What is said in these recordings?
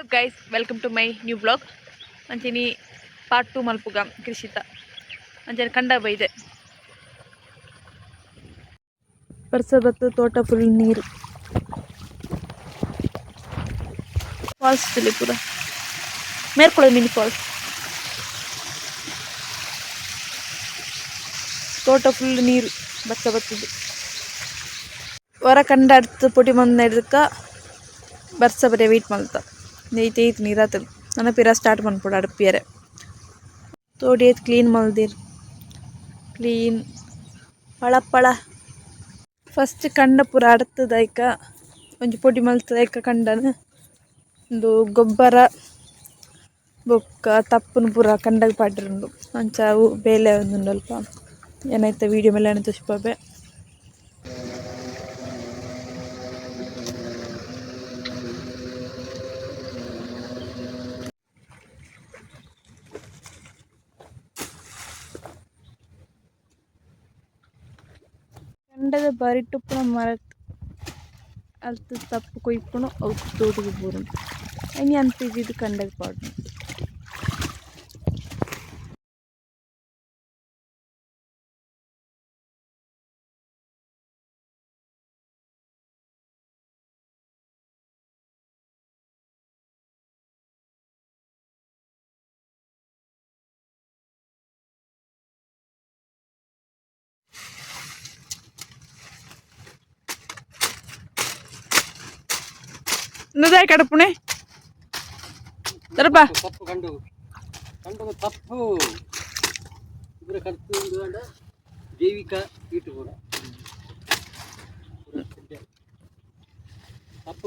Hello guys, welcome to my new blog. ಅಂಚೆನಿ part 2 ಮಲ್ಪುಗ ಕೃಷಿತ ಅಂಚನೆ ಕಂಡ ಬೈದೆ ಬರ್ಸ ಬತ್ತು ತೋಟ ಫುಲ್ ನೀರು ಫಾಲ್ಸ್ ತಿಳಿ ಪೂರ ಮೇರ್ಕೊಳ ಮಿನಿ ಫಾಲ್ಸ್ ತೋಟ ಫುಲ್ ನೀರು ಬತ್ತ ಬತ್ತದು ಹೊರ ಕಂಡ ಅಡ್ತು ಪೊಟಿ ಮಂದ ಹಿಡ್ದಕ್ಕ ಬರ್ಸ ಬರೀ ವೆಯ್ಟ್ ಮಲ್ತ ನೆಯ್ತು ನೀರಾತದು ನನ್ನ ಪಿರ ಸ್ಟಾರ್ಟ್ ಮಾಡ್ಬಿಡು ಅಡಪಿಯರೆ ತೋಡಿ ಐತೆ ಕ್ಲೀನ್ ಮಲ್ದಿರು ಕ್ಲೀನ್ ಪಳ ಪಳ ಫಸ್ಟ್ ಕಂಡ ಪೂರ ಅಡ್ತದೈಕ ಒಂಜಿ ಪೊಡಿ ಮಲ್ತದೈಕ ಕಂಡನ ಒಂದು ಗೊಬ್ಬರ ಬೊಕ್ಕ ತಪ್ಪುನು ಪೂರ ಕಂಡಗ ಪಾಡ್ರುಂಡು ಅಂಚ ಅವು ಬೇಲೆ ಒಂದುಂಡು ಅಲ್ಪ ಏನಾಯ್ತ ವೀಡಿಯೋ ಮೇಲೆ ತುಷ್ಪಾಬೆ ಕಂಡದ ಬರಿಟುಪ್ಪುನ ಮರತ್ ಅಲ್ತು ತಪ್ಪು ಕೊಯ್ಪುನು ಅವು ತೋಟದ ಬೂರುಂಡು ಅಯ್ನಿ ಅಂತಿದ್ದು ಕಂಡದ ಪಾಡು ನುದಾಯ ಕಡಪುಣೆ ತರಪ ತಪ್ಪು ಕಂಡು ತಪ್ಪು ಇಬ್ಬರ ಕಡ್ತು ಜೈವಿಕ ಕೀಟ ಕೂಡ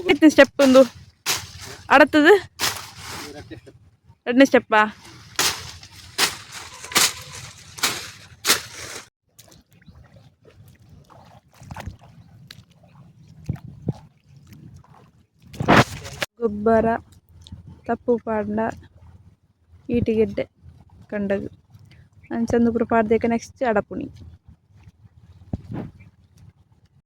ಎತ್ತನೇ ಸ್ಟೆಪ್ ಒಂದು ಅಡತದು ಎರಡನೇ ಸ್ಟೆಪ್ಪಾ ಗೊಬ್ಬರ ತಪ್ಪು ಪಾಂಡ ಈಟಿಗೆಡ್ಡೆ ಕಂಡದು ಅಂಚಂದು ಪೂರ ಪಾಡ್ದೇಕ ನೆಕ್ಸ್ಟ್ ಅಡಪುಣಿ